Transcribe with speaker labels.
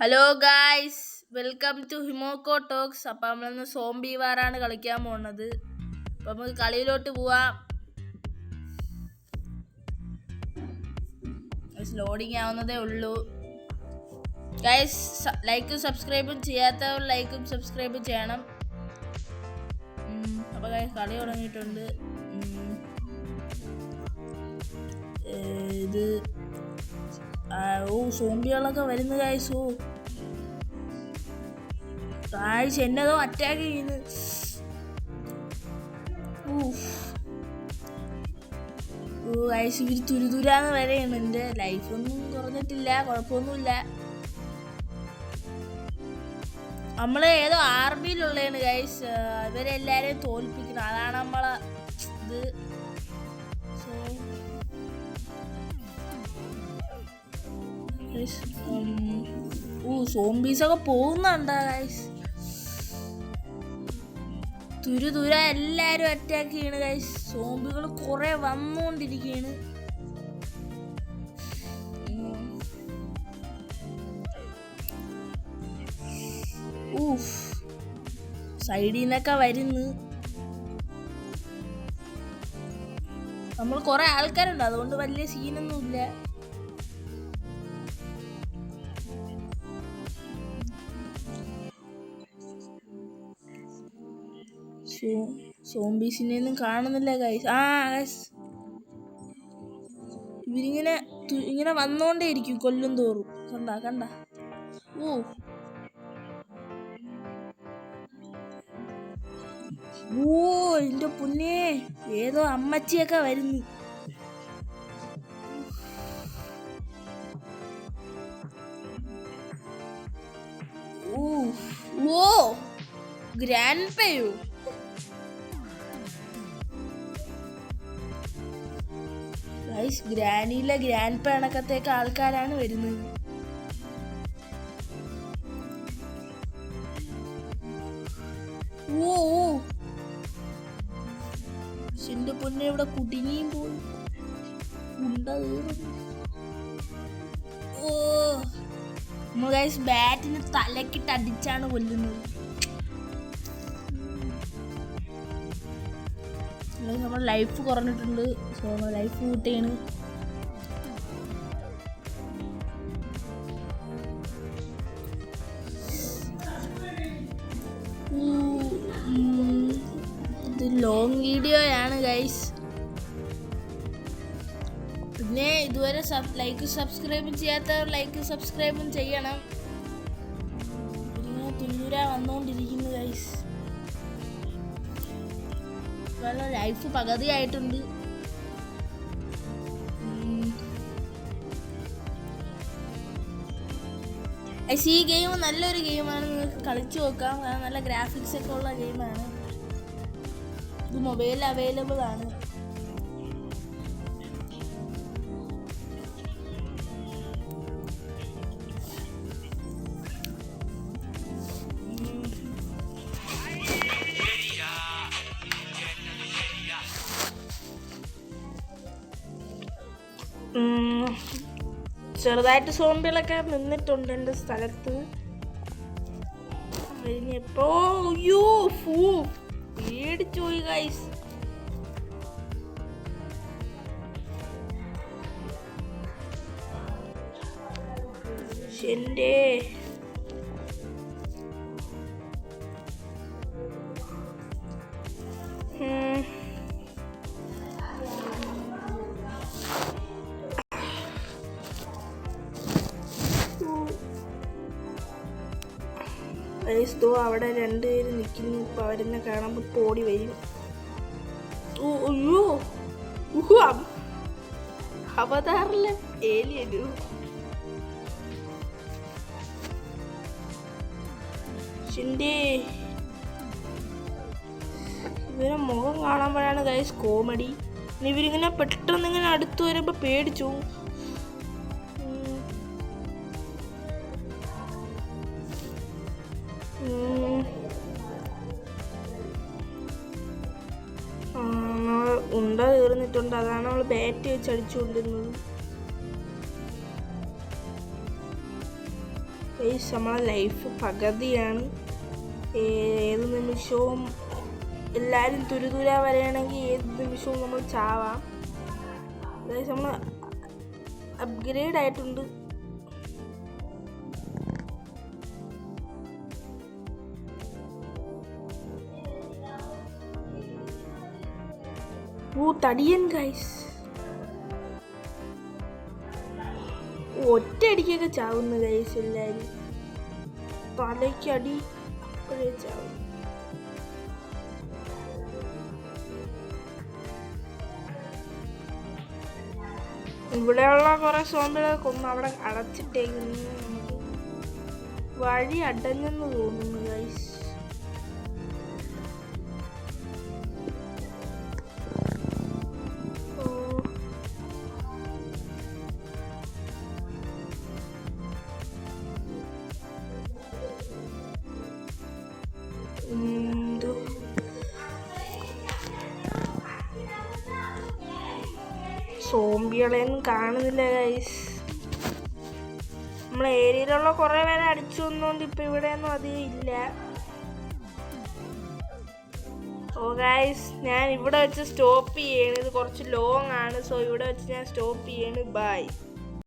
Speaker 1: Hello guys, welcome to ഹിമോക്കോ talks. അപ്പം നമ്മളിന്ന് സോംബി വാറാണ് കളിക്കാൻ പോകുന്നത്. അപ്പം നമുക്ക് കളിയിലോട്ട് പോവാം. ലോഡിങ് ആവുന്നതേ ഉള്ളൂ. ഗായ്സ്, ലൈക്കും സബ്സ്ക്രൈബും ചെയ്യാത്തവർ ലൈക്കും സബ്സ്ക്രൈബും ചെയ്യണം. അപ്പോൾ ഗായ്സ്, കളി തുടങ്ങിയിട്ടുണ്ട്. ഇത് സോംബികളൊക്കെ വരുന്നു ഗായ്സ്. എന്നതോ അറ്റാക്ക് ചെയ്യുന്നു. ഗായ്സ്, ഇവര് തുരുതുരാന്ന് വരെയാണ്. എൻ്റെ ലൈഫൊന്നും കുറഞ്ഞിട്ടില്ല, കുഴപ്പമൊന്നുമില്ല. നമ്മള് ഏതോ ആർമിയിലുള്ളതാണ് ഗായ്സ്. ഇവരെല്ലാരെയും തോൽപ്പിക്കണം, അതാണ് നമ്മളെ ഇത്. സോംബീസൊക്കെ പോകുന്നുണ്ടാ ഗൈസ്. തുരുതുര എല്ലാരും അറ്റാക്ക് ചെയ്യണ് ഗൈസ്. സോംബികൾ കുറെ വന്നുകൊണ്ടിരിക്കുകയാണ്. സൈഡിൽ നിന്നൊക്കെ വരുന്നു. നമ്മൾ കുറെ ആൾക്കാരുണ്ട്, അതുകൊണ്ട് വലിയ സീനൊന്നുമില്ല. സോംബീസിനെ ഒന്നും കാണുന്നില്ല ഗൈസ്. ഗൈസ്, ഇവരിങ്ങനെ വന്നോണ്ടേ ഇരിക്കും കൊല്ലും തോറും. കണ്ട എന്റെ പൊന്നേ, ഏതോ അമ്മച്ചിയൊക്കെ വരുന്നു. ഗ്രാൻഡ് പേയോ? ഗ്രാനിയിലെ ഗ്രാൻഡ് പേണക്കത്തേക്ക് ആൾക്കാരാണ് വരുന്നത്. എന്റെ പൊന്നെ, ഇവിടെ കുടുങ്ങിയും പോയി. ബാറ്റിന് തലക്കിട്ട് അടിച്ചാണ് കൊല്ലുന്നത്. നമ്മുടെ ലൈഫ് കുറഞ്ഞിട്ടുണ്ട്. സോ ലൈഫ് കൂട്ടിയാണ്. ഇത് ലോങ് വീഡിയോയാണ് ഗൈസ്. പിന്നെ ഇതുവരെ ലൈക്കും സബ്സ്ക്രൈബും ചെയ്യാത്തവർ ലൈക്കും സബ്സ്ക്രൈബും ചെയ്യണം. പിന്നെ തുന്നൂര വന്നുകൊണ്ടിരിക്കുന്നു ഗൈസ്. ലൈഫ് പകുതിയായിട്ടുണ്ട്. ഈ ഗെയിം നല്ലൊരു ഗെയിമാണ്, നിങ്ങൾക്ക് കളിച്ചു നോക്കാം. നല്ല ഗ്രാഫിക്സ് ഒക്കെ ഉള്ള ഗെയിമാണ്. ഇത് മൊബൈലിൽ അവൈലബിൾ ആണ്. ചെറുതായിട്ട് സോംബികളൊക്കെ നിന്നിട്ടുണ്ട് എൻ്റെ സ്ഥലത്ത്. പേടിച്ചു പോയി ഗൈസ്. എന്റെ അവിടെ രണ്ടുപേര് നിൽക്കുന്നു. ഇപ്പൊ അവരെന്നെ കാണുമ്പോൾ പോടി വരും. അവതാറിലെ ഏലിയനു. ഇവരെ മുഖം കാണുമ്പോഴാണ് ഗൈസ് കോമഡി. ഇവരിങ്ങനെ പെട്ടെന്ന് ഇങ്ങനെ അടുത്ത് വരുമ്പോ പേടിച്ചു. ഉണ്ട തീർന്നിട്ടുണ്ട്, അതാണ് നമ്മൾ ബാറ്റ് വെച്ച് അടിച്ചുകൊണ്ടിരുന്നത്. ഗൈസ് നമ്മളെ ലൈഫ് പകുതിയാണ്. ഏത് നിമിഷവും എല്ലാവരും തുരുതുര വരെയാണെങ്കിൽ ഏത് നിമിഷവും നമ്മൾ ചാവാം. ഗൈസ് നമ്മൾ അപ്ഗ്രേഡ് ആയിട്ടുണ്ട്. തടിയൻ ഗൈസ് ഒറ്റയടിക്കൊക്കെ ചാവുന്നു ഗൈസ്. എല്ലാവരും തലയ്ക്കടി അപ്പോഴേ ചാവും. ഇവിടെയുള്ള കുറെ സോംബികളെ കൊന്ന് അവിടെ അടച്ചിട്ടേക്കുന്നു. വഴി അടഞ്ഞെന്ന് തോന്നുന്നു ഗൈസ്. സോംബികളെയൊന്നും കാണുന്നില്ല ഗൈസ്. നമ്മളെ ഏരിയയിലുള്ള കുറെ പേരെ അടിച്ചു വന്നോണ്ട് ഇപ്പൊ ഇവിടെയൊന്നും അധികം ഇല്ല. ഓ ഗൈസ് ഞാൻ ഇവിടെ വെച്ച് സ്റ്റോപ്പ് ചെയ്യണം. ഇത് കുറച്ച് ലോങ് ആണ്. സോ ഇവിടെ വെച്ച് ഞാൻ സ്റ്റോപ്പ് ചെയ്യണം. ബൈ.